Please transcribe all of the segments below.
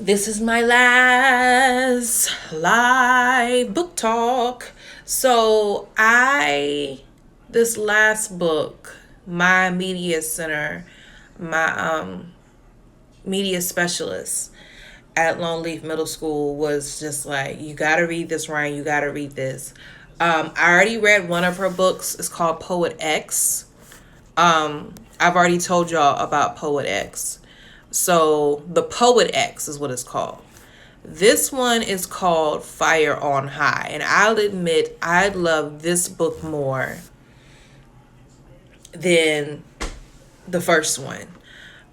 This is my last live book talk. This last book, my media center, my media specialist at Lone Leaf Middle School was just like, you gotta read this, Ryan, you gotta read this. I already read one of her books. It's called Poet X. I've already told y'all about Poet X. So the Poet X is what it's called. This one is called Fire on High. And I'll admit I love this book more than the first one.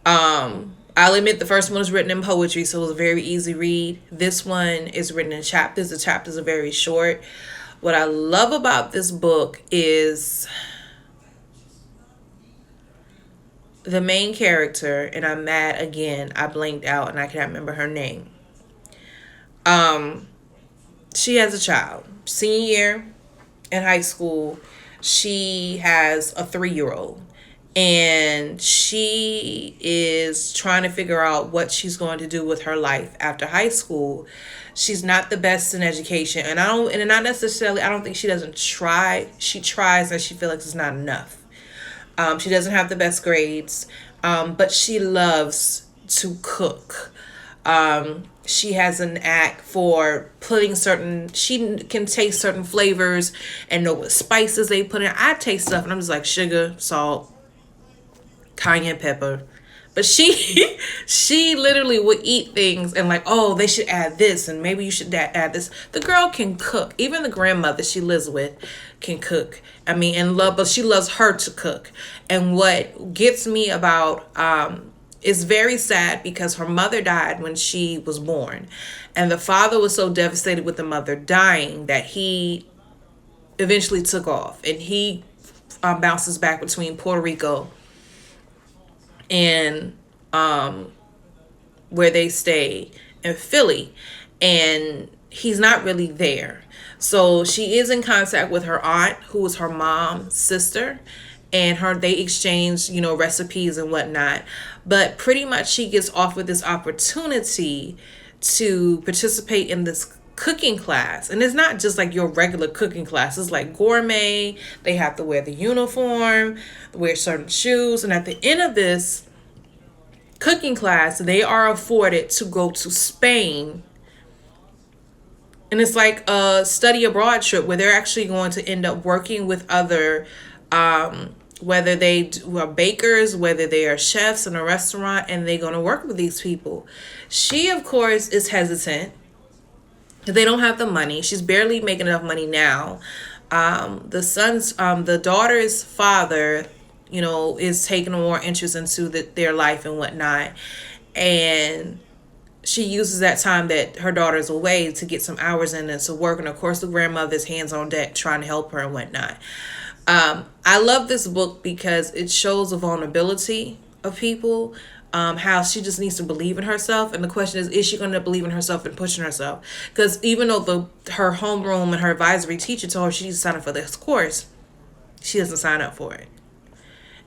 I'll admit the first one was written in poetry, so it was a very easy read. This one is written in chapters. The chapters are very short. What I love about this book is the main character, and I'm mad again, I blanked out and I cannot remember her name. She has a child. Senior year in high school, she has a 3-year-old. And she is trying to figure out what she's going to do with her life after high school. She's not the best in education. And I don't think she doesn't try. She tries and she feels like it's not enough. She doesn't have the best grades, but she loves to cook. She has an act for she can taste certain flavors and know what spices they put in. I taste stuff and I'm just like sugar, salt, cayenne pepper. But she literally would eat things and like, oh, they should add this and maybe you should add this. The girl can cook. Even the grandmother she lives with can cook. But she loves her to cook. And what gets me about it's very sad because her mother died when she was born. And the father was so devastated with the mother dying that he eventually took off. And he bounces back between Puerto Rico and where they stay in Philly. And he's not really there. So she is in contact with her aunt, who is her mom's sister. And they exchange, recipes and whatnot. But pretty much she gets offered this opportunity to participate in this cooking class. And it's not just like your regular cooking class. It's like gourmet. They have to wear the uniform, wear certain shoes. And at the end of this cooking class, they are afforded to go to Spain. And it's like a study abroad trip where they're actually going to end up working with other whether they are bakers, whether they are chefs in a restaurant, and they're going to work with these people. She, of course, is hesitant because they don't have the money. She's barely making enough money now. The daughter's father, is taking more interest into their life and whatnot. And she uses that time that her daughter's away to get some hours in and to work. And, of course, the grandmother's hands on deck trying to help her and whatnot. I love this book because it shows the vulnerability of people, how she just needs to believe in herself. And the question is she going to believe in herself and pushing herself? Because even though her homeroom and her advisory teacher told her she needs to sign up for this course, she doesn't sign up for it.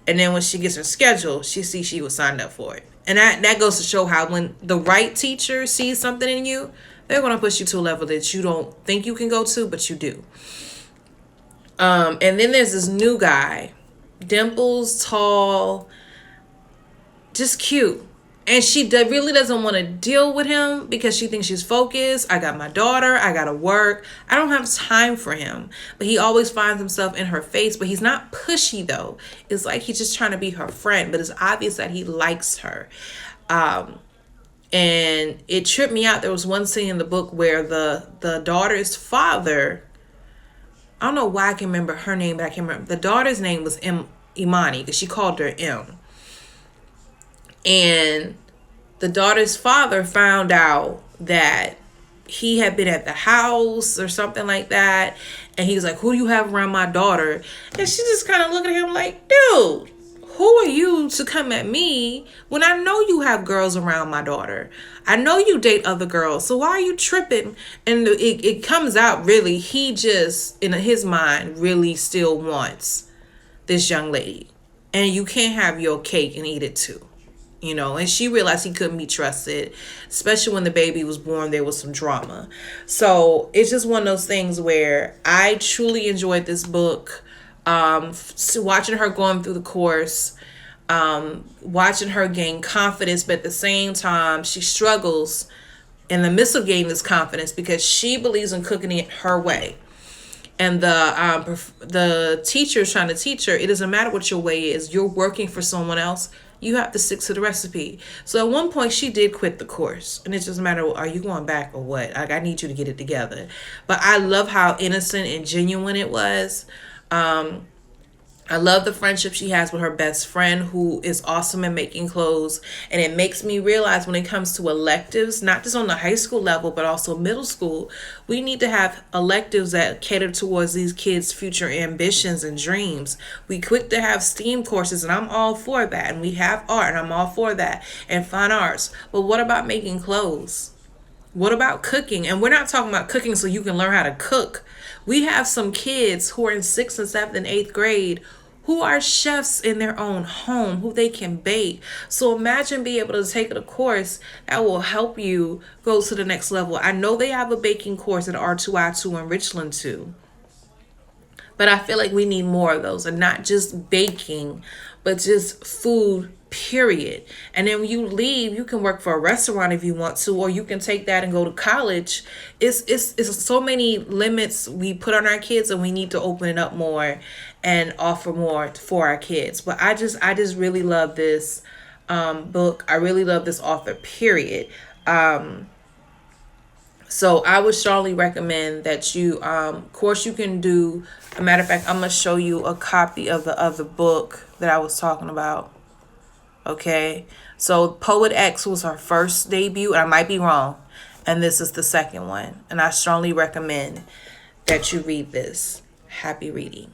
And then when she gets her schedule, she sees she was signed up for it. And that goes to show how when the right teacher sees something in you, they're going to push you to a level that you don't think you can go to, but you do. And then there's this new guy, dimples, tall, just cute. And she really doesn't want to deal with him because she thinks she's focused. I got my daughter. I got to work. I don't have time for him. But he always finds himself in her face. But he's not pushy, though. It's like he's just trying to be her friend. But it's obvious that he likes her. And it tripped me out. There was one scene in the book where the daughter's father, I don't know why I can remember her name, but I can remember. The daughter's name was Imani because she called her M. And the daughter's father found out that he had been at the house or something like that. And he was like, who do you have around my daughter? And she just kind of looked at him like, dude, who are you to come at me when I know you have girls around my daughter? I know you date other girls. So why are you tripping? And it comes out really, he just, in his mind, really still wants this young lady. And you can't have your cake and eat it too. and she realized he couldn't be trusted, especially when the baby was born. There was some drama. So it's just one of those things where I truly enjoyed this book. Watching her going through the course, watching her gain confidence, but at the same time, she struggles in the midst of gaining this confidence because she believes in cooking it her way. And the teacher is trying to teach her, it doesn't matter what your way is. You're working for someone else. You have to stick to the recipe. So at one point, she did quit the course. And it doesn't matter, are you going back or what? Like, I need you to get it together. But I love how innocent and genuine it was. I love the friendship she has with her best friend, who is awesome at making clothes. And it makes me realize when it comes to electives, not just on the high school level, but also middle school, we need to have electives that cater towards these kids' future ambitions and dreams. We quick to have STEAM courses, and I'm all for that. And we have art, and I'm all for that. And fine arts. But what about making clothes? What about cooking? And we're not talking about cooking so you can learn how to cook. We have some kids who are in 6th and 7th and 8th grade who are chefs in their own home, who they can bake. So imagine being able to take a course that will help you go to the next level. I know they have a baking course at R2I2 in Richland too. But I feel like we need more of those, and not just baking, but just food, period. And then when you leave, you can work for a restaurant if you want to, or you can take that and go to college. It's so many limits we put on our kids, and we need to open it up more and offer more for our kids. But I just really love this book. I really love this author, period. So I would strongly recommend that you, of course, you can do. A matter of fact, I'm gonna show you a copy of the book that I was talking about. Okay, so Poet X was her first debut, and I might be wrong, and this is the second one. And I strongly recommend that you read this. Happy reading.